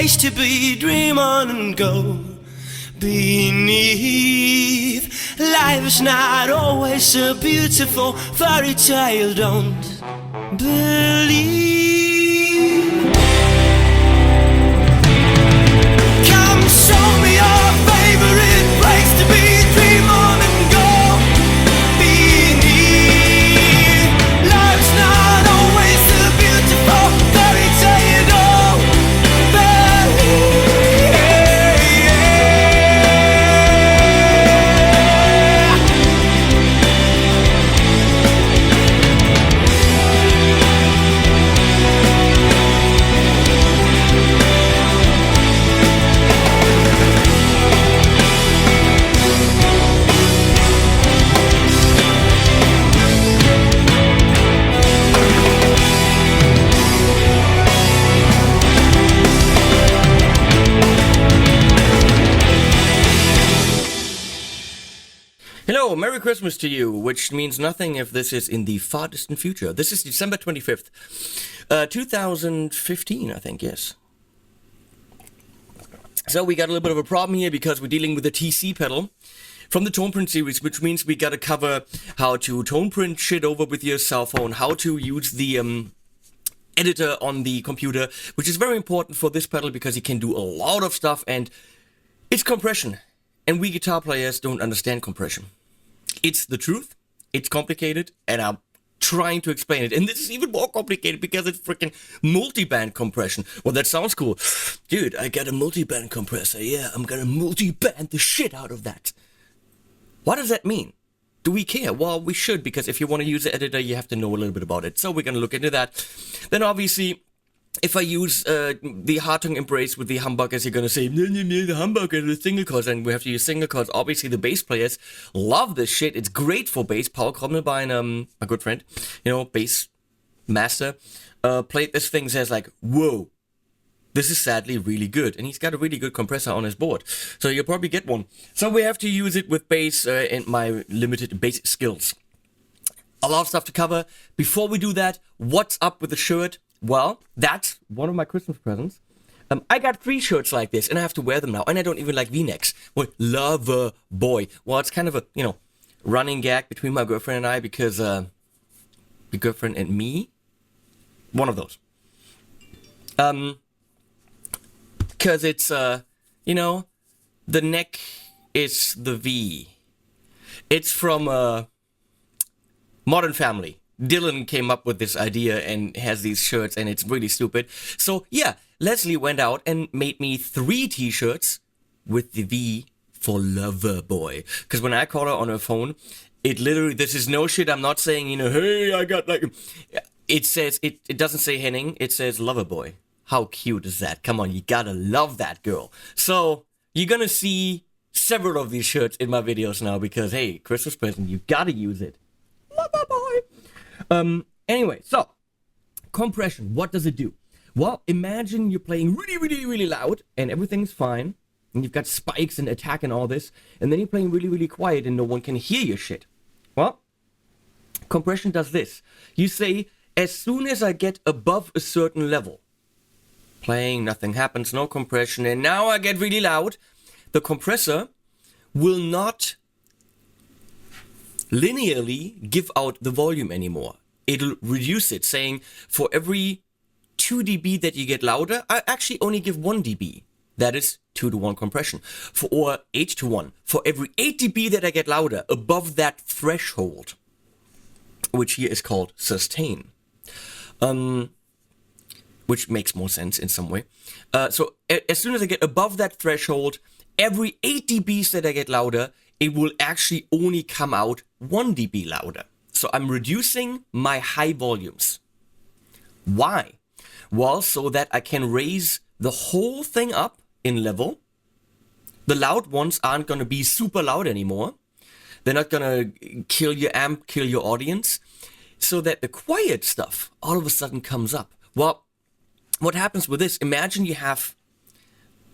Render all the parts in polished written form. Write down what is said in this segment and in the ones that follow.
place to be, dream on and go beneath. Life is not always so beautiful, fairy tale, don't believe. Come show me your favorite place to be, dream on and go beneath. Life's not Christmas to you, which means nothing if this is in the far distant future. This is December 25th, 2015, I think, yes. So we got a little bit of a problem here because we're dealing with the TC pedal from the tone print series, which means we got to cover how to tone print shit over with your cell phone, how to use the editor on the computer, which is very important for this pedal because you can do a lot of stuff, and it's compression. And we guitar players don't understand compression. It's the truth, it's complicated, and I'm trying to explain it. And this is even more complicated because it's freaking multiband compression. Well, that sounds cool. Dude, I got a multiband compressor. Yeah, I'm gonna multiband the shit out of that. What does that mean? Do we care? Well, we should, because if you want to use the editor, you have to know a little bit about it. So we're gonna look into that. Then obviously, if I use the Hartung embrace with the humbuckers, you're going to say, no, the humbucker is single chords, and we have to use single chords. Obviously, the bass players love this shit. It's great for bass. Paul Krommelbein, a good friend, bass master, played this thing, says like, whoa, this is sadly really good. And he's got a really good compressor on his board. So you'll probably get one. So we have to use it with bass and my limited bass skills. A lot of stuff to cover. Before we do that, what's up with the shirt? Well, that's one of my Christmas presents. I got 3 shirts like this, and I have to wear them now. And I don't even like V-necks. Well, lover boy. Well, it's kind of a, running gag between my girlfriend and I because, the girlfriend and me, one of those. Because it's, the neck is the V. It's from, Modern Family. Dylan came up with this idea and has these shirts, and it's really stupid. So yeah, Leslie went out and made me 3 t-shirts with the V for lover boy. Because when I call her on her phone, it literally, this is no shit, I'm not saying, hey, I got like, it says, it doesn't say Henning, it says lover boy. How cute is that? Come on, you gotta love that girl. So you're gonna see several of these shirts in my videos now because, hey, Christmas present, you gotta use it. Lover boy. Anyway, so, compression, what does it do? Well, imagine you're playing really, really, really loud, and everything's fine, and you've got spikes and attack and all this, and then you're playing really, really quiet, and no one can hear your shit. Well, compression does this. You say, as soon as I get above a certain level, playing, nothing happens, no compression, and now I get really loud, the compressor will not linearly give out the volume anymore. It'll reduce it, saying for every 2 dB that you get louder, I actually only give 1 dB. That is 2-to-1 compression. Or 8-to-1. For every 8 dB that I get louder, above that threshold, which here is called sustain, which makes more sense in some way. So as soon as I get above that threshold, every 8 dBs that I get louder, it will actually only come out 1 dB louder. So I'm reducing my high volumes. Why? Well, so that I can raise the whole thing up in level. The loud ones aren't going to be super loud anymore. They're not going to kill your amp, kill your audience. So that the quiet stuff all of a sudden comes up. Well, what happens with this? Imagine you have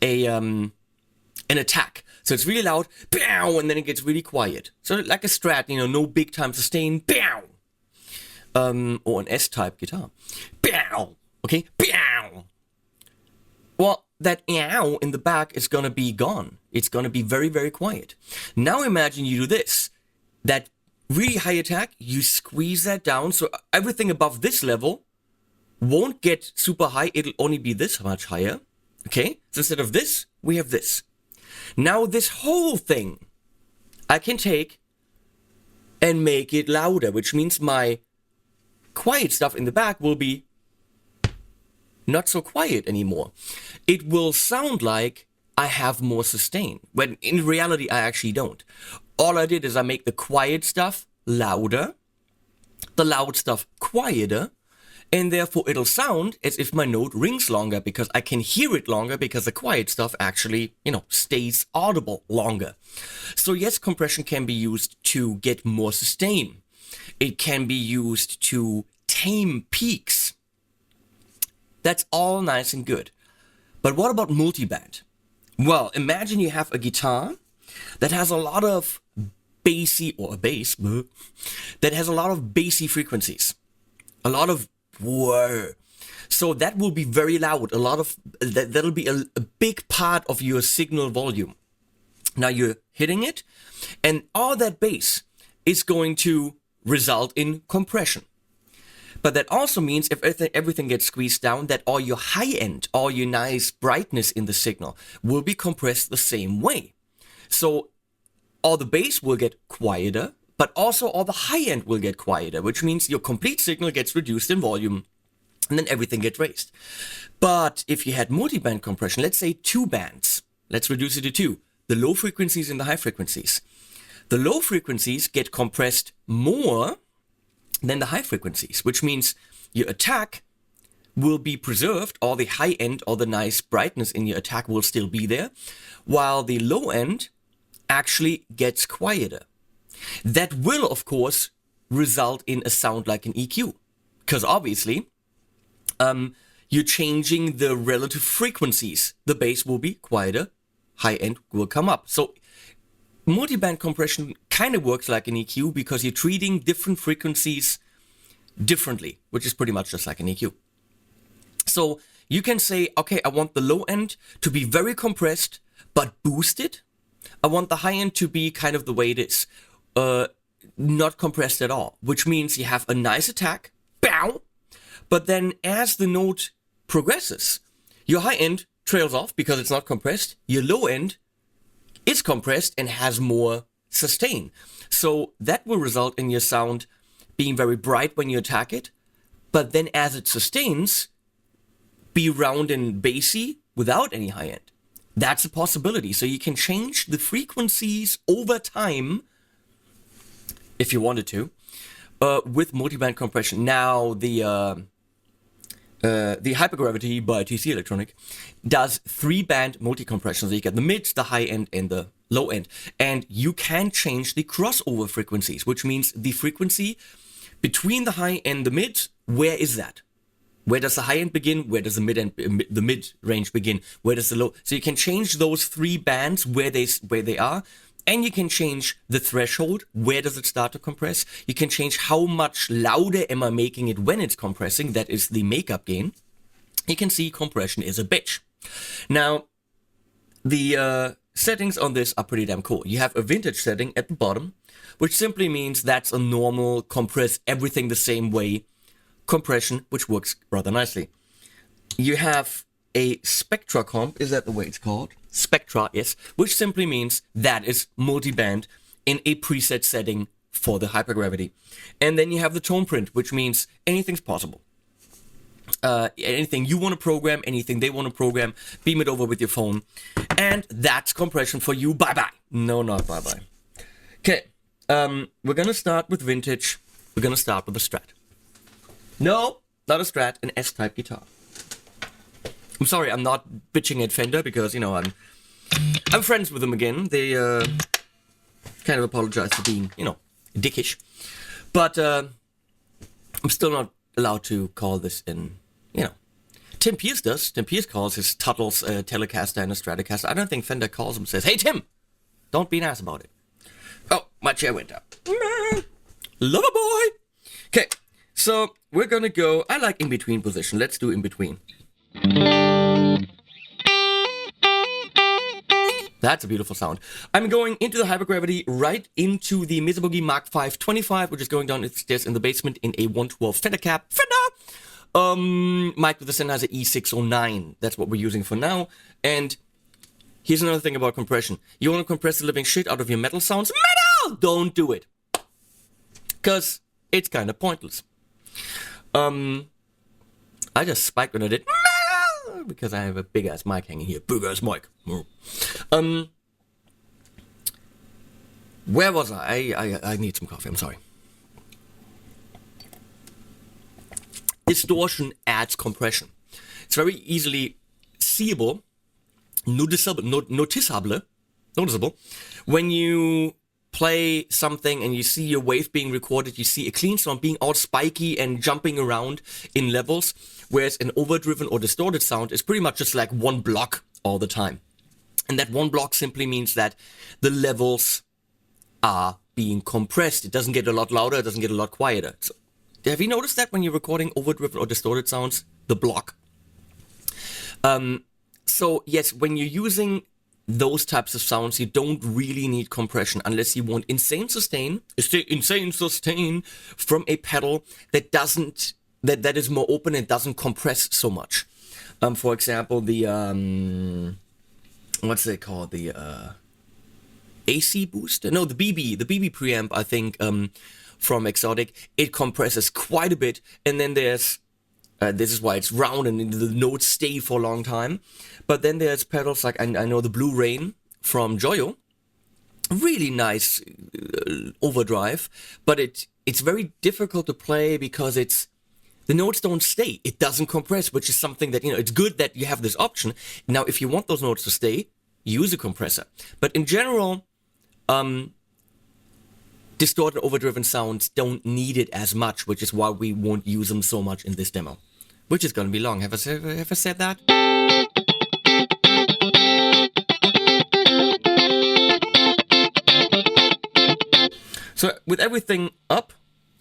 an attack. So it's really loud, pow, and then it gets really quiet. So like a Strat, no big time sustain, pow. Or an S-type guitar, pow. Okay, pow. Well, that ow in the back is gonna be gone. It's gonna be very, very quiet. Now imagine you do this. That really high attack, you squeeze that down, so everything above this level won't get super high. It'll only be this much higher. Okay, so instead of this, we have this. Now this whole thing, I can take and make it louder, which means my quiet stuff in the back will be not so quiet anymore. It will sound like I have more sustain, when in reality I actually don't. All I did is I make the quiet stuff louder, the loud stuff quieter, and therefore it'll sound as if my note rings longer because I can hear it longer because the quiet stuff actually, stays audible longer. So yes, compression can be used to get more sustain. It can be used to tame peaks. That's all nice and good. But what about multiband? Well, imagine you have a guitar that has a lot of bassy, or a bass, that has a lot of bassy frequencies. A lot of whoa. So that will be very loud. That'll be a big part of your signal volume. Now you're hitting it, and all that bass is going to result in compression. But that also means if everything gets squeezed down, that all your high end, all your nice brightness in the signal will be compressed the same way. So all the bass will get quieter, but also all the high end will get quieter, which means your complete signal gets reduced in volume, and then everything gets raised. But if you had multiband compression, let's say 2 bands, let's reduce it to 2, the low frequencies and the high frequencies. The low frequencies get compressed more than the high frequencies, which means your attack will be preserved, all the high end, all the nice brightness in your attack will still be there, while the low end actually gets quieter. That will, of course, result in a sound like an EQ, because obviously you're changing the relative frequencies. The bass will be quieter, high end will come up. So multiband compression kind of works like an EQ because you're treating different frequencies differently, which is pretty much just like an EQ. So you can say, okay, I want the low end to be very compressed, but boosted. I want the high end to be kind of the way it is, not compressed at all, which means you have a nice attack, bow, but then as the note progresses, your high end trails off because it's not compressed, your low end is compressed and has more sustain. So that will result in your sound being very bright when you attack it, but then as it sustains, be round and bassy without any high end. That's a possibility. So you can change the frequencies over time, if you wanted to, with multiband compression. Now the Hypergravity by TC Electronic does 3-band multi-compression. So you get the mid, the high end, and the low end. And you can change the crossover frequencies, which means the frequency between the high and the mid, where is that? Where does the high end begin? Where does the mid range begin? Where does the low? So you can change those 3 bands where they are, and you can change the threshold. Where does it start to compress? You can change how much louder am I making it when it's compressing. That is the makeup gain. You can see compression is a bitch. Now, the settings on this are pretty damn cool. You have a vintage setting at the bottom, which simply means that's a normal compress everything the same way compression, which works rather nicely. You have a Spectra comp, is that the way it's called? Spectra, yes, which simply means that is multiband in a preset setting for the hypergravity. And then you have the tone print, which means anything's possible. Anything you want to program, anything they want to program, beam it over with your phone. And that's compression for you. Bye-bye. No, not bye-bye. Okay, we're going to start with vintage. We're going to start with a Strat. No, not a Strat, an S-type guitar. I'm sorry, I'm not bitching at Fender because, you know, I'm friends with them again. They kind of apologize for being, you know, dickish. But I'm still not allowed to call this in, you know. Tim Pierce does. Tim Pierce calls his Tuttle's Telecaster and a Stratocaster. I don't think Fender calls him and says, hey, Tim, don't be an ass about it. Oh, my chair went up. Lover boy. Okay, so we're going to go, I like in-between position. Let's do in-between. That's a beautiful sound. I'm going into the hypergravity, right into the Mesa Boogie Mark 525, which is going down its stairs in the basement in a 112 Fender cap. Fender! Mic with the Sennheiser E609. That's what we're using for now. And here's another thing about compression. You want to compress the living shit out of your metal sounds? Metal! Don't do it. Because it's kind of pointless. I just spiked when I did metal! Because I have a big-ass mic hanging here. Big-ass mic. Where was I? I need some coffee, I'm sorry. Distortion adds compression. It's very easily seeable, noticeable, when you play something and you see your wave being recorded, you see a clean sound being all spiky and jumping around in levels, whereas an overdriven or distorted sound is pretty much just like one block all the time. And that one block simply means that the levels are being compressed. It doesn't get a lot louder, it doesn't get a lot quieter. So, have you noticed that when you're recording overdriven or distorted sounds? The block. So yes, when you're using those types of sounds, you don't really need compression unless you want insane sustain from a pedal that doesn't, that is more open and doesn't compress so much. For example, the what's it called? The AC booster? No, the BB preamp, I think, from Exotic. It compresses quite a bit, and then there's this is why it's round and the notes stay for a long time. But then there's pedals like, I know the Blue Rain from Joyo. Really nice overdrive, but it's very difficult to play because the notes don't stay. It doesn't compress, which is something that, it's good that you have this option. Now, if you want those notes to stay, use a compressor. But in general, distorted overdriven sounds don't need it as much, which is why we won't use them so much in this demo. Which is going to be long. Have I said that? So with everything up,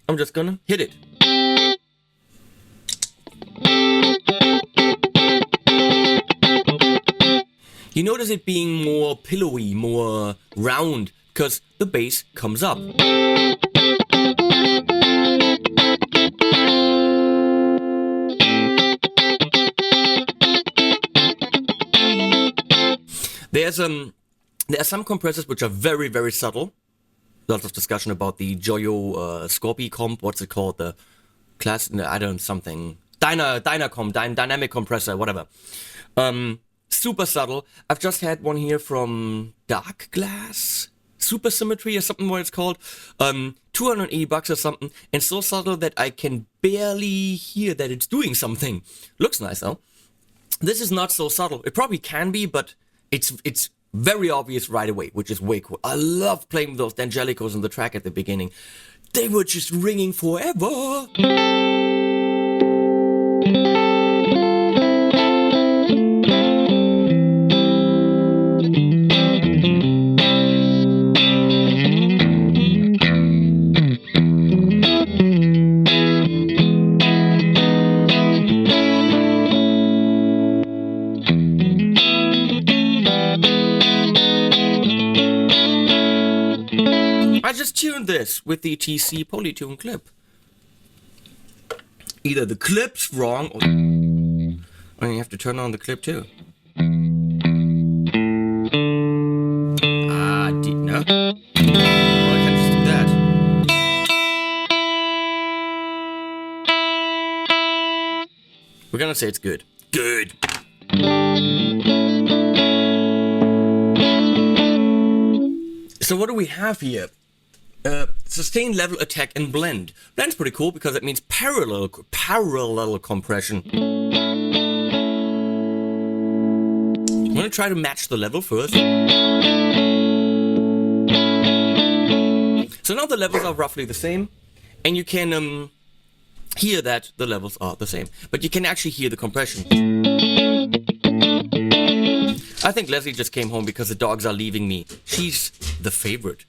I'm just going to hit it. You notice it being more pillowy, more round, because the bass comes up. There are some compressors which are very, very subtle. Lots of discussion about the Joyo Scorpio comp. What's it called? The class? Something. Dynamic compressor, whatever. Super subtle. I've just had one here from Dark Glass. Super Symmetry or something, what it's called. $280 or something. And so subtle that I can barely hear that it's doing something. Looks nice though. This is not so subtle. It probably can be, but it's very obvious right away, which is way cool. I love playing those D'Angelicos in the track at the beginning. They were just ringing forever. I just tuned this with the TC Polytune clip. Either the clip's wrong or you have to turn on the clip too. No. Well, I can just do that. We're gonna say it's good. Good. So what do we have here? Sustain, level, attack, and blend. Blend's pretty cool because it means parallel compression. I'm gonna try to match the level first. So now the levels are roughly the same, and you can hear that the levels are the same, but you can actually hear the compression. I think Leslie just came home because the dogs are leaving me. She's the favorite.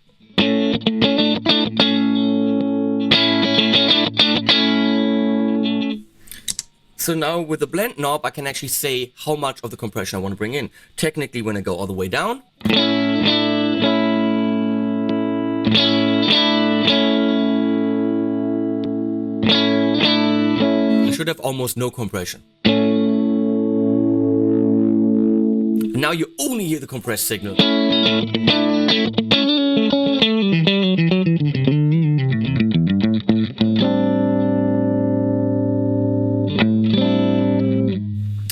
So now with the blend knob, I can actually say how much of the compression I want to bring in. Technically, when I go all the way down, I should have almost no compression. And now you only hear the compressed signal.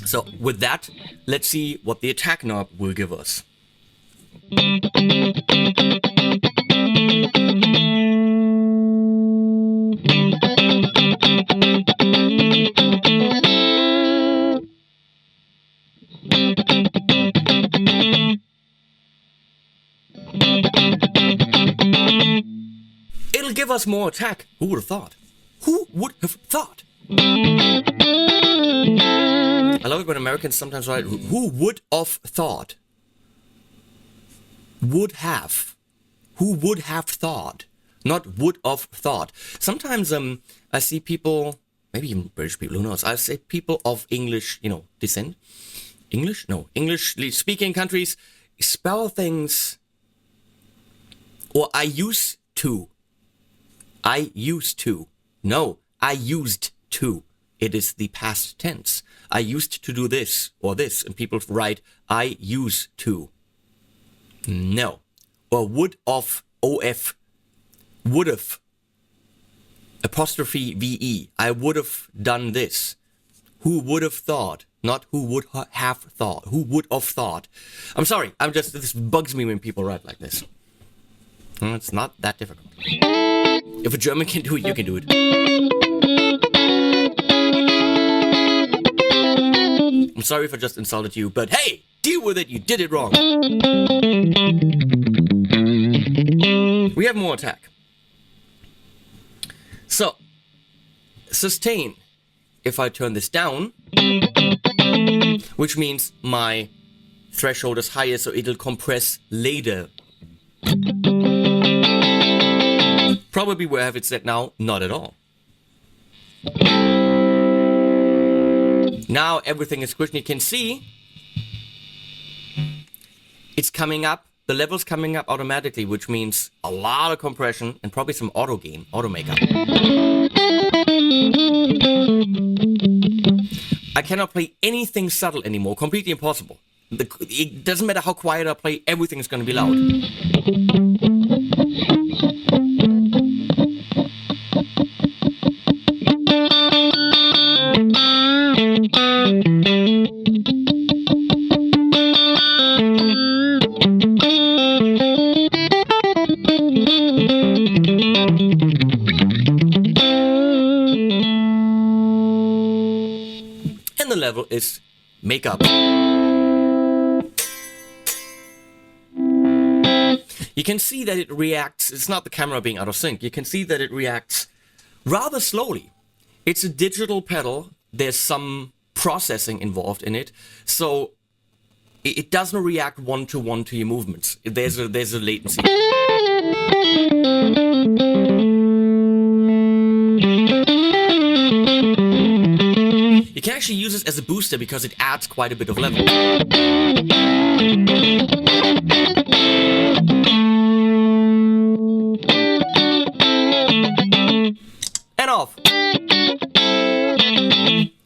So with that, let's see what the attack knob will give us. It'll give us more attack. Who would have thought? Who would have thought? I love it when Americans sometimes write, who would have thought? Would have. Who would have thought? not would of thought. Sometimes I see people, maybe even British people, who knows, I say people of English, descent. English? No. English-speaking countries spell things, or I used to. I used to. No, I used to. It is the past tense. I used to do this or this, and people write, I used to. No. Or would of, of, would have, apostrophe VE. I would have done this. Who would have thought? Not who would have thought. Who would have thought? I'm sorry. This bugs me when people write like this. Well, it's not that difficult. If a German can do it, you can do it. I'm sorry if I just insulted you, but hey, deal with it. You did it wrong. We have more attack. So, sustain. If I turn this down, which means my threshold is higher, so it'll compress later. Probably where I have it set now, not at all. Now everything is squished. You can see it's coming up, the level's coming up automatically, which means a lot of compression and probably some auto gain, auto makeup. I cannot play anything subtle anymore, completely impossible. It doesn't matter how quiet I play, everything is going to be loud. And the level is makeup. You can see that it reacts, it's not the camera being out of sync, you can see that it reacts rather slowly. It's a digital pedal, there's some processing involved in it, so it doesn't react one-to-one to your movements. There's a latency. You can actually use this as a booster because it adds quite a bit of level. And off.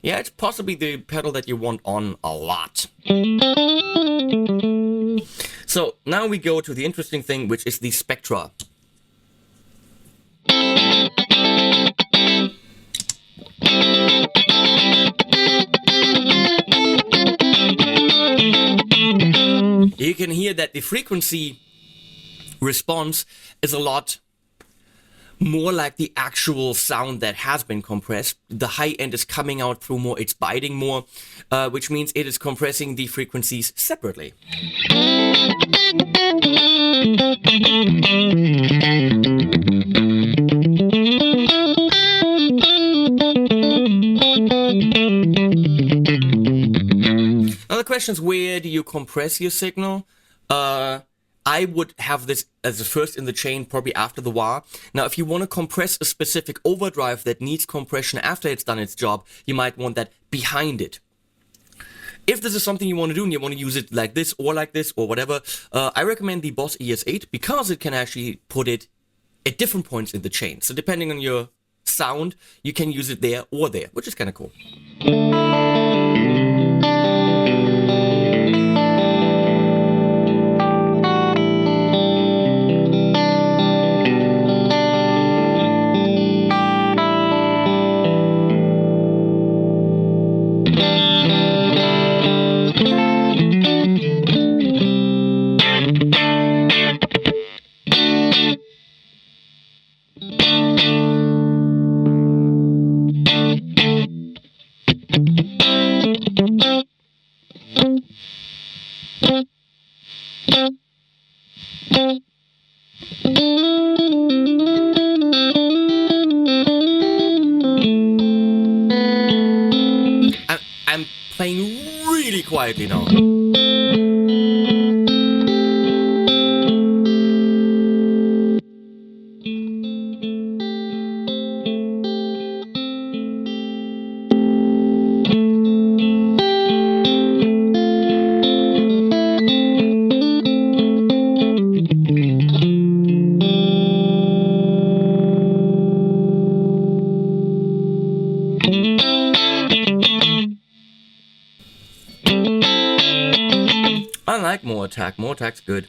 Yeah, it's possibly the pedal that you want on a lot. So now we go to the interesting thing, which is the spectra. You can hear that the frequency response is a lot more like the actual sound that has been compressed. The high end is coming out through more, it's biting more, which means it is compressing the frequencies separately. Now the question is, where do you compress your signal? I would have this as the first in the chain, probably after the wah. Now, if you want to compress a specific overdrive that needs compression after it's done its job, you might want that behind it. If this is something you want to do and you want to use it like this or whatever, I recommend the Boss ES8 because it can actually put it at different points in the chain. So depending on your sound, you can use it there or there, which is kind of cool. I'm playing really quietly now. like more attack. More attack's good.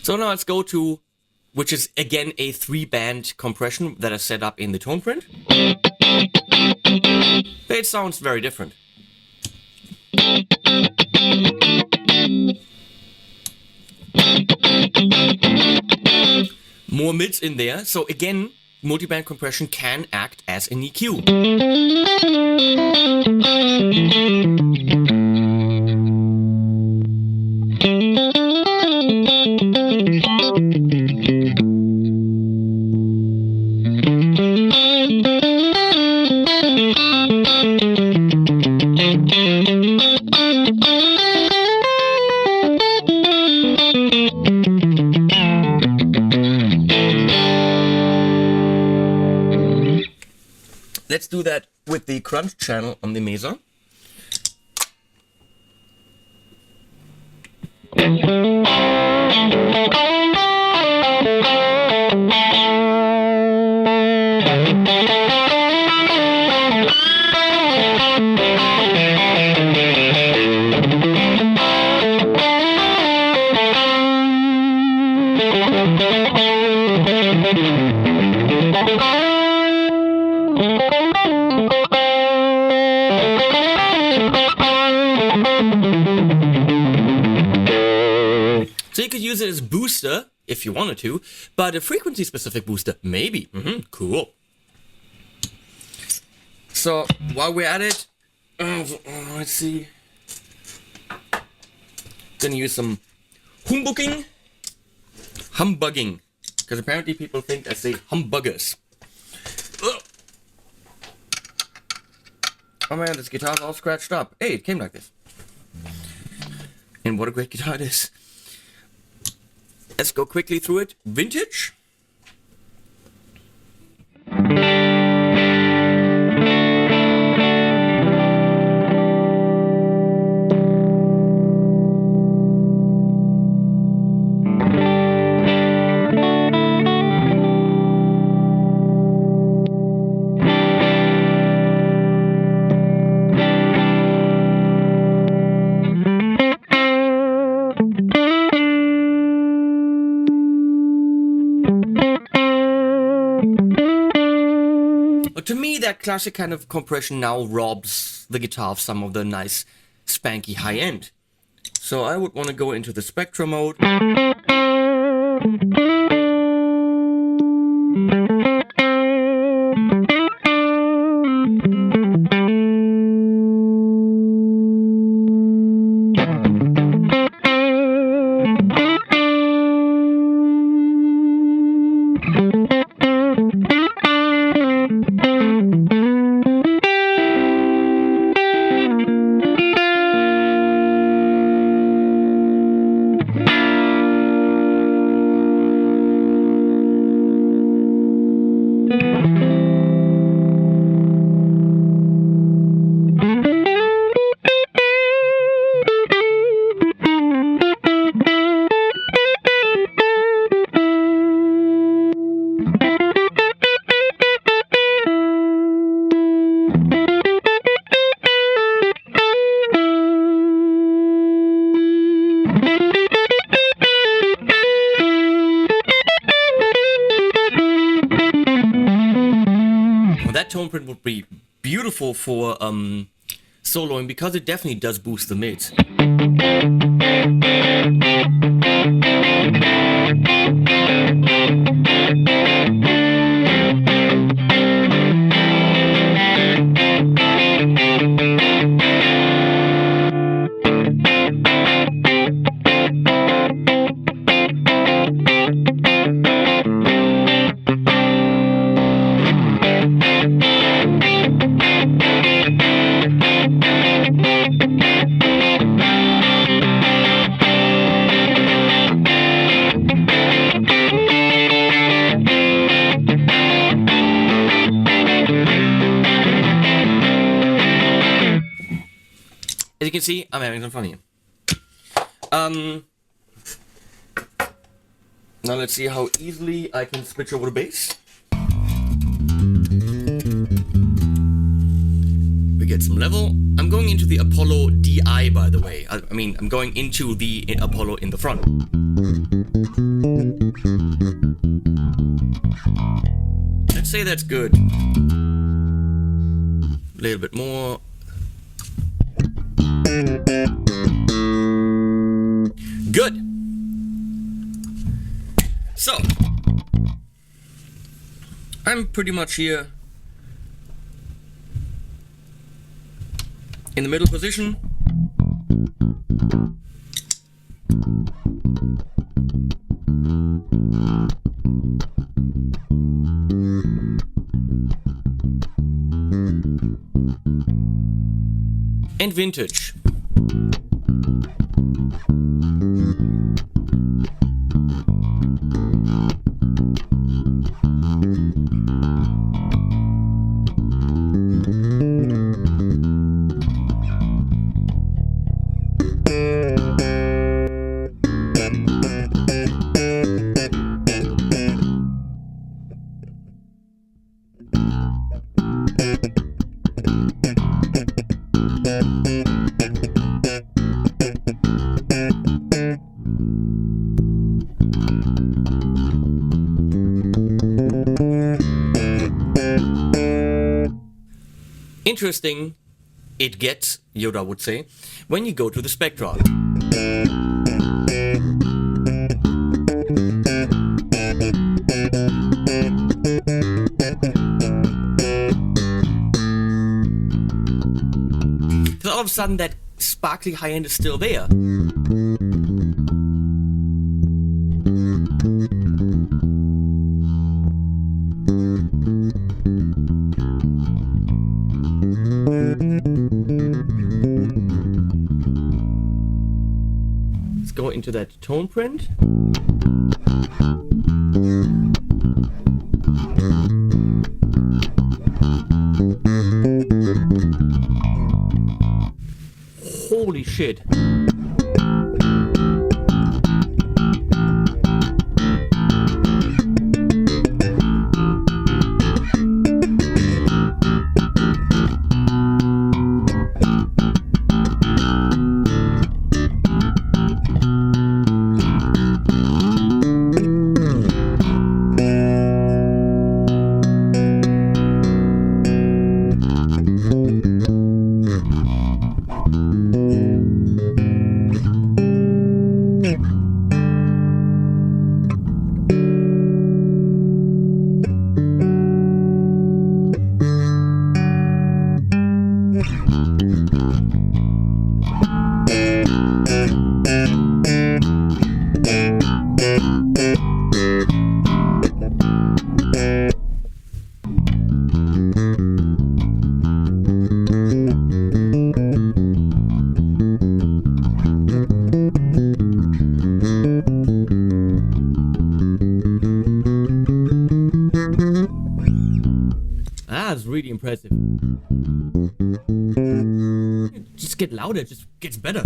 So now let's go to, which is again a 3-band compression that is set up in the tone print. But it sounds very different. More mids in there, so again, multiband compression can act as an EQ. Let's do that with the crunch channel on the Mesa. So you could use it as a booster if you wanted to, but a frequency specific booster, maybe. Cool. So while we're at it, let's see. Gonna use some humbugging, because apparently people think I say humbuggers. Ugh. Oh man, this guitar's all scratched up. Hey, it came like this. And what a great guitar it is. Let's go quickly through it. Vintage. To me, that classic kind of compression now robs the guitar of some of the nice, spanky high end. So I would want to go into the Spectra mode. That tone print would be beautiful for soloing because it definitely does boost the mids. As you can see, I'm having some fun here. Now let's see how easily I can switch over to bass. We get some level. I'm going into the Apollo DI, by the way. I mean, I'm going into the Apollo in the front. Let's say that's good. A little bit more. Good. So, I'm pretty much here in the middle position. And vintage. Interesting it gets, Yoda would say, when you go to the Spectra. So all of a sudden that sparkly high end is still there. Let's go into that tone print. Holy shit. That's really impressive. Just get louder, it just gets better.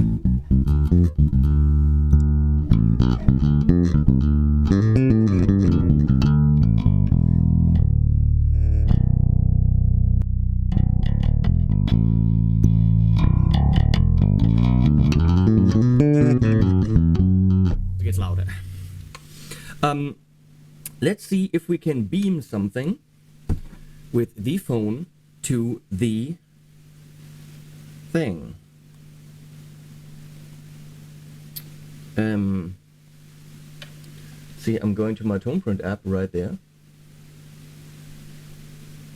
It gets louder. Let's see if we can beam something with the phone to the thing. See, I'm going to my tone print app right there.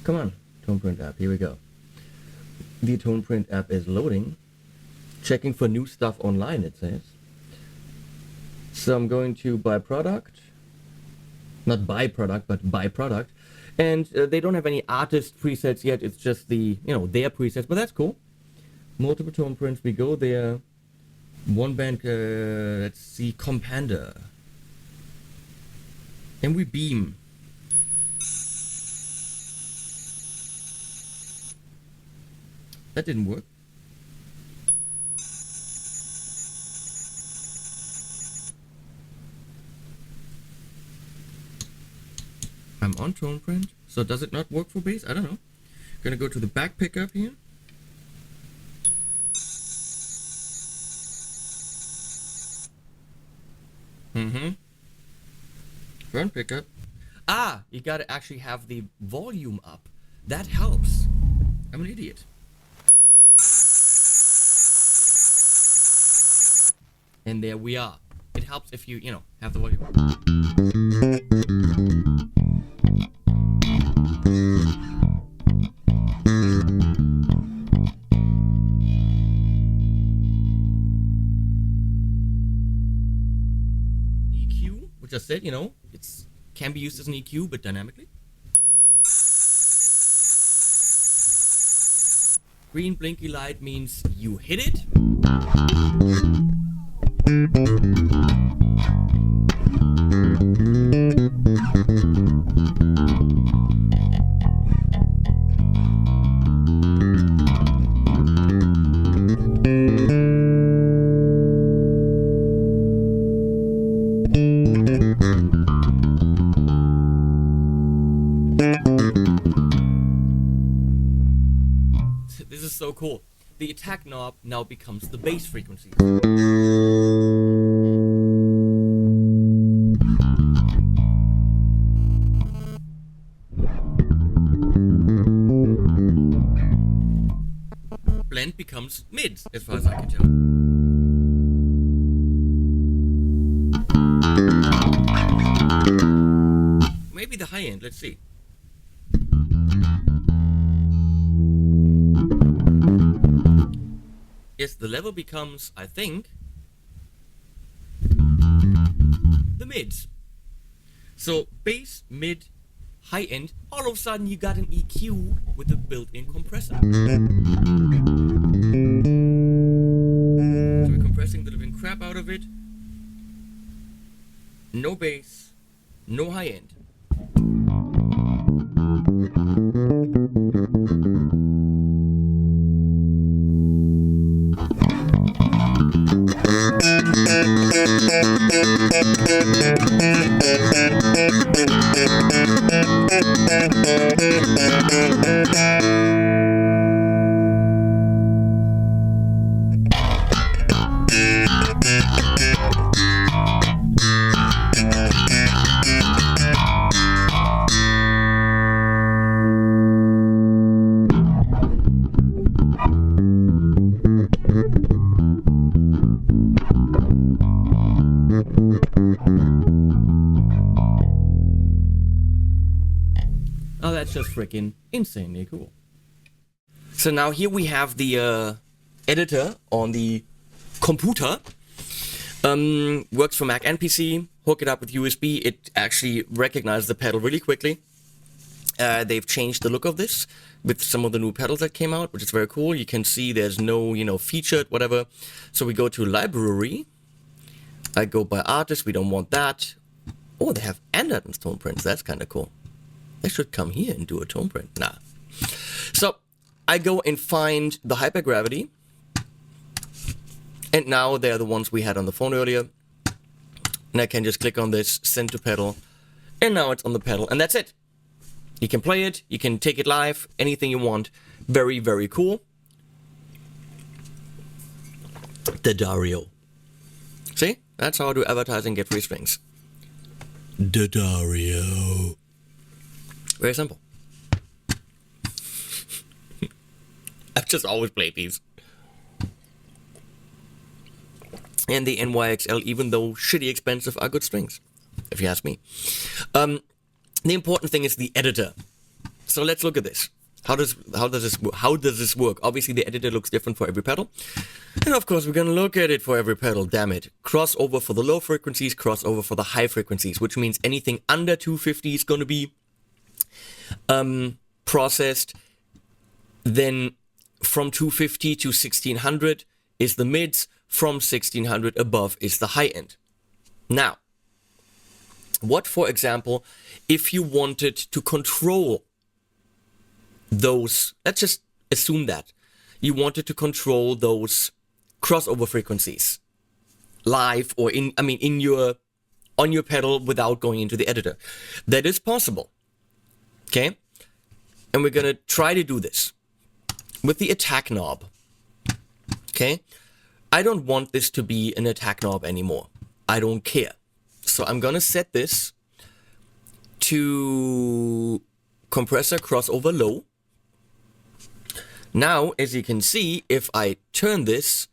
Come on, tone print app, here we go. The tone print app is loading. Checking for new stuff online, it says. So I'm going to buy product. Not buy product, but buy product. And they don't have any artist presets yet. It's just the, their presets, but that's cool. Multiple tone prints, we go there. One band, let's see, Compressor. And we beam. That didn't work. I'm on tone print. So does it not work for bass? I don't know. Gonna go to the back pickup here. Front pickup. Ah, you gotta actually have the volume up. That helps. I'm an idiot. And there we are. It helps if you have the volume up. EQ, which I said, it's can be used as an EQ, but dynamically. Green blinky light means you hit it. This is so cool. The attack knob now becomes the bass frequency. Blend becomes mids, as far as I can tell. Maybe the high end, let's see. Yes, the level becomes, I think, the mids. So bass, mid, high end, all of a sudden you got an EQ with a built-in compressor. So we're compressing the living crap out of it. No bass, no high end. Oh, that's just freaking insanely cool. So now here we have the editor on the computer. Works for Mac and PC. Hook it up with USB. It actually recognizes the pedal really quickly. They've changed the look of this with some of the new pedals that came out, which is very cool. You can see there's no, featured, whatever. So we go to library. I go by artist. We don't want that. Oh, they have Anderton's tone prints. That's kind of cool. They should come here and do a tone print. Nah. So I go and find the hypergravity. And now they're the ones we had on the phone earlier. And I can just click on this, send to pedal. And now it's on the pedal. And that's it. You can play it. You can take it live. Anything you want. Very, very cool. The Dario. See? That's how I do advertising, get free strings. The Dario. Very simple. I've just always played these. And the NYXL, even though shitty expensive, are good strings, if you ask me. The important thing is the editor. So let's look at this. How does this work? Obviously, the editor looks different for every pedal. And of course, we're going to look at it for every pedal, damn it. Crossover for the low frequencies, crossover for the high frequencies, which means anything under 250 is going to be processed. Then from 250 to 1600 is the mids. From 1600 above is the high end. Now, what, for example, if you wanted to control those, let's just assume that you wanted to control those crossover frequencies live or on your pedal without going into the editor. That is possible. Okay? And we're gonna try to do this with the attack knob. Okay? I don't want this to be an attack knob anymore. I don't care. So I'm gonna set this to compressor crossover low. Now, as you can see, if I turn this,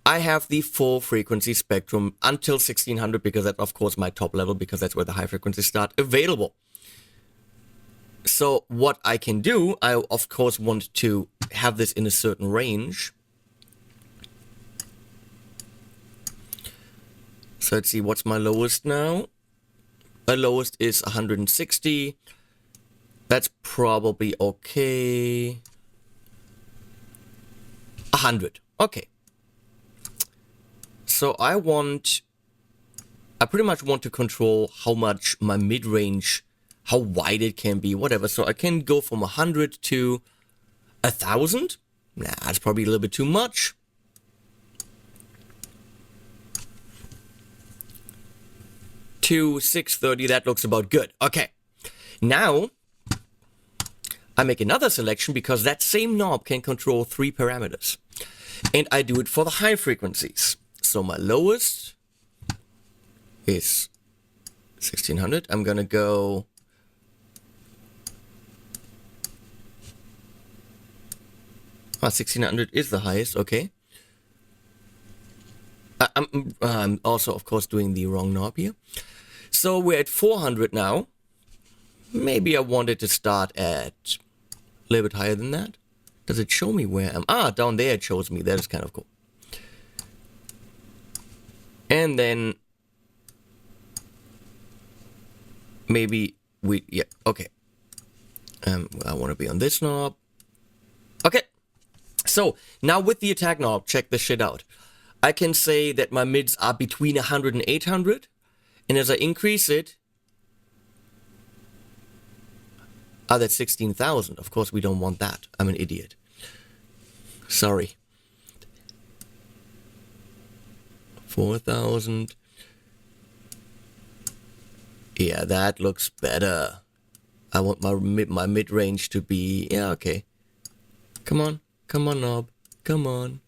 I have the full frequency spectrum until 1600, because that's of course my top level, because that's where the high frequencies start, available. So what I can do, I of course want to have this in a certain range. So let's see, what's my lowest now? My lowest is 160. That's probably okay. 100. Okay. So I pretty much want to control how much my mid-range, how wide it can be, whatever. So I can go from 100 to 1,000. Nah, that's probably a little bit too much. To 630, that looks about good. Okay. Now, I make another selection because that same knob can control 3 parameters. And I do it for the high frequencies. So my lowest is 1600. I'm gonna go 1600 is the highest, okay. I'm also, of course, doing the wrong knob here. So we're at 400 now. Maybe I wanted to start at a little bit higher than that. Does it show me where I'm? Ah, down there it shows me. That is kind of cool. And then maybe yeah, okay. I want to be on this knob. Okay. So now with the attack knob, check this shit out. I can say that my mids are between 100 and 800. And as I increase it, that's 16,000. Of course, we don't want that. I'm an idiot. Sorry. 4,000. Yeah, that looks better. I want my mid-range to be... Yeah, okay. Come on. Come on, knob. Come on.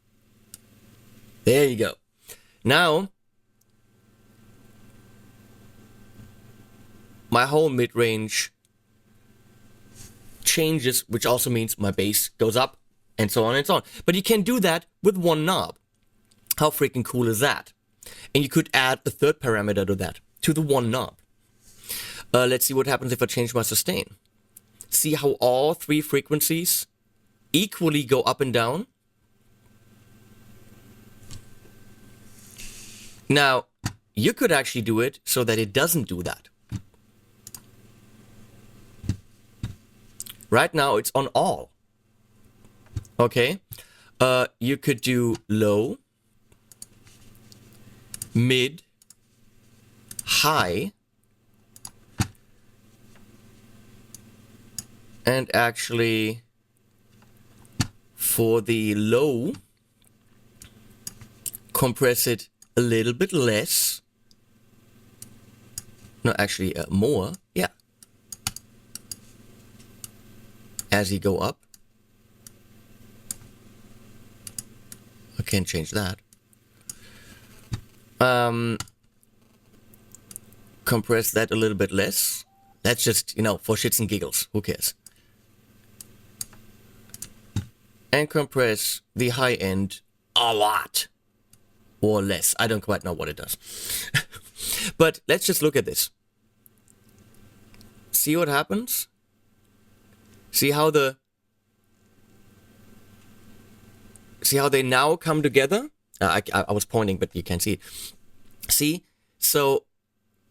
There you go. Now, my whole mid-range changes, which also means my bass goes up, and so on and so on. But you can do that with one knob. How freaking cool is that? And you could add a third parameter to that, to the one knob. Let's see what happens if I change my sustain. See how all 3 frequencies equally go up and down? Now, you could actually do it so that it doesn't do that. Right now, it's on all. Okay? You could do low, mid, high, and actually, for the low, compress it a little bit less. No, actually, more. Yeah. As you go up. I can't change that. Compress that a little bit less. That's just, for shits and giggles. Who cares? And compress the high end a lot. Or less. I don't quite know what it does. But let's just look at this. See what happens? See how they now come together? I was pointing, but you can't see it. See? So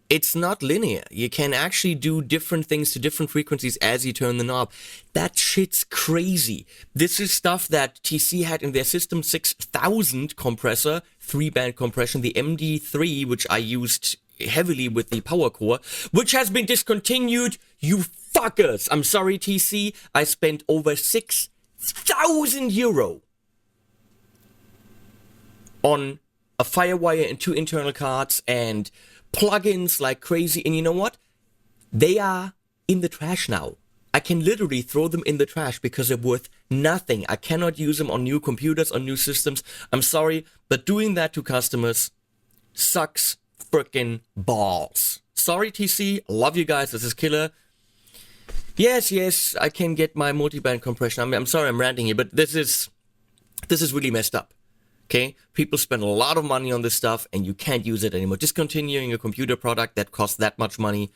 it's not linear. You can actually do different things to different frequencies as you turn the knob. That shit's crazy. This is stuff that TC had in their System 6000 compressor, 3-band compression, the MD3, which I used heavily with the power core, which has been discontinued, you fuckers. I'm sorry, TC. I spent over 6,000 euro on a Firewire and 2 internal cards and plugins like crazy. And you know what? They are in the trash now. I can literally throw them in the trash because they're worth nothing. I cannot use them on new computers, on new systems. I'm sorry, but doing that to customers sucks frickin' balls. Sorry, TC. Love you guys. This is killer. Yes, I can get my multiband compression. I'm sorry I'm ranting here, but this is really messed up. Okay? People spend a lot of money on this stuff and you can't use it anymore. Discontinuing a computer product that costs that much money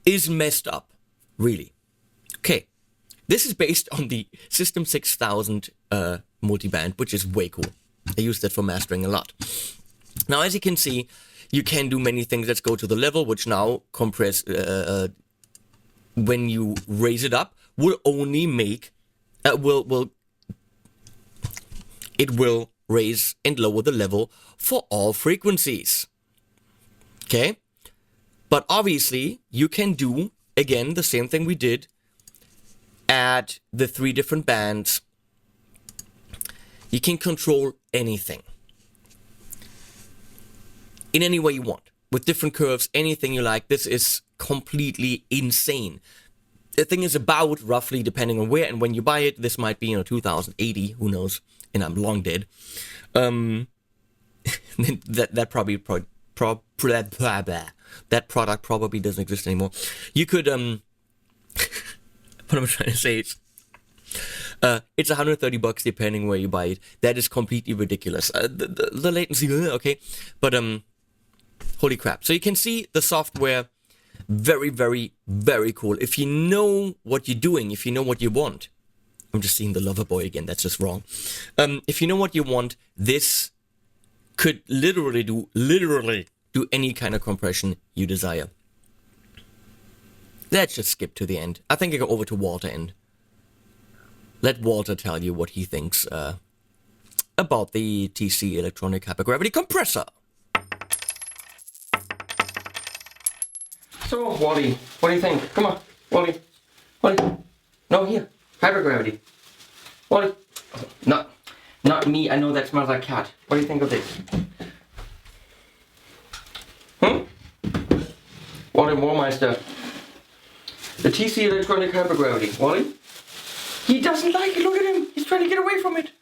is messed up. Really. Okay. This is based on the System 6000 multiband, which is way cool. I use that for mastering a lot. Now, as you can see, you can do many things. Let's go to the level, which now compress... when you raise it up, will only make, it will raise and lower the level for all frequencies. Okay? But obviously, you can do, again, the same thing we did at the 3 different bands. You can control anything. In any way you want. With different curves, anything you like. This is completely insane. The thing is about, roughly, depending on where and when you buy it, this might be, 2080, who knows, and I'm long dead. That product probably doesn't exist anymore. You could, what am I trying to say? It's $130 depending where you buy it. That is completely ridiculous. The latency, okay, but, holy crap. So you can see the software, very, very, very cool. If you know what you're doing, if you know what you want. I'm just seeing the lover boy again, that's just wrong. If you know what you want, this could literally do any kind of compression you desire. Let's just skip to the end. I think I go over to Walter and let Walter tell you what he thinks about the TC electronic hypergravity compressor. So, Wally, what do you think? Come on, Wally. No, here. Hypergravity. Wally. Not me. I know that smells like cat. What do you think of this? Wally Warmeister. The TC electronic hypergravity. Wally? He doesn't like it. Look at him. He's trying to get away from it.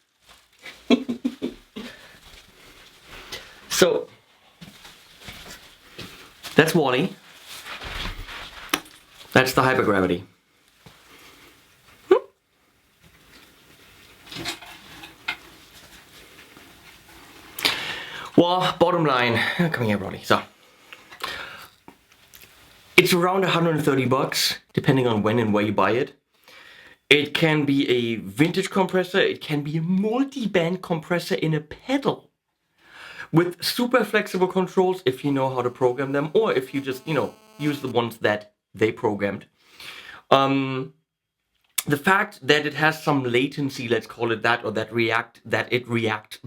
So, that's Wally. That's the hypergravity. Well, bottom line, come here, Roddy. So, it's around $130, depending on when and where you buy it. It can be a vintage compressor. It can be a multi-band compressor in a pedal with super flexible controls if you know how to program them, or if you just, use the ones that they programmed. The fact that it has some latency, let's call it that, or that it reacts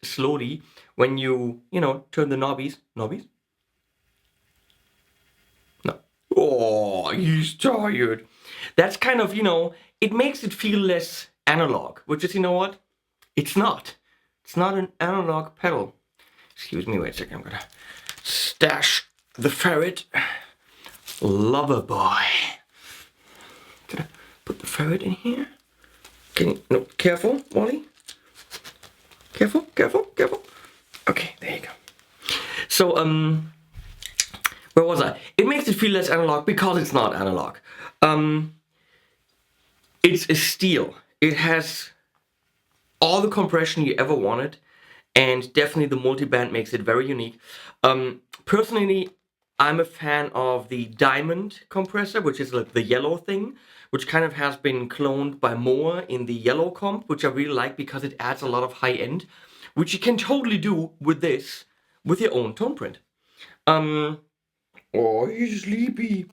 slowly when you, turn the knobbies. No. Oh, he's tired. That's kind of, it makes it feel less analog, which is, what? It's not. It's not an analog pedal. Excuse me, wait a second. I'm gonna stash the ferret. Lover boy. Gonna put the ferret in here. No, careful, Wally. Careful. Okay, there you go. So, where was I? It makes it feel less analog because it's not analog. It's a steel. It has all the compression you ever wanted, and definitely the multiband makes it very unique. Personally, I'm a fan of the diamond compressor, which is like the yellow thing, which kind of has been cloned by Moore in the yellow comp, which I really like because it adds a lot of high end, which you can totally do with this, with your own tone print. Oh, he's sleepy.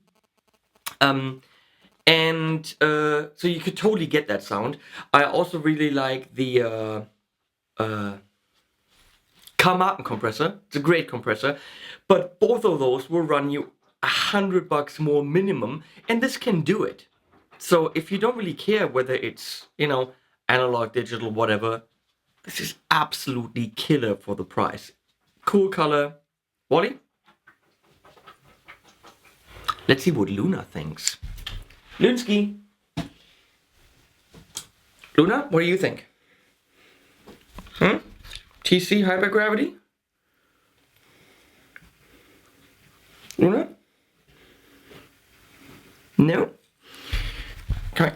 So you could totally get that sound. I also really like the Carmarthen compressor. It's a great compressor, but both of those will run you $100 more minimum, and this can do it. So if you don't really care whether it's, analog, digital, whatever, this is absolutely killer for the price. Cool color. Wally? Let's see what Luna thinks. Lunsky. Luna, what do you think? TC hypergravity? Luna? No? Come on.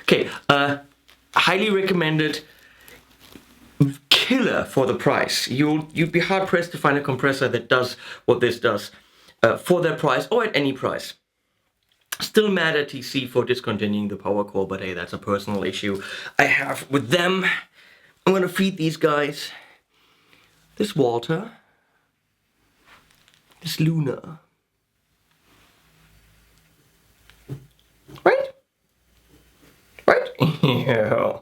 Okay, highly recommended, killer for the price. You'd be hard pressed to find a compressor that does what this does for that price or at any price. Still mad at TC for discontinuing the power core, but hey, that's a personal issue I have with them. I'm gonna feed these guys this water, this Luna. Right? Right? Yeah.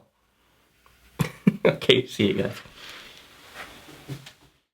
Okay, see you guys.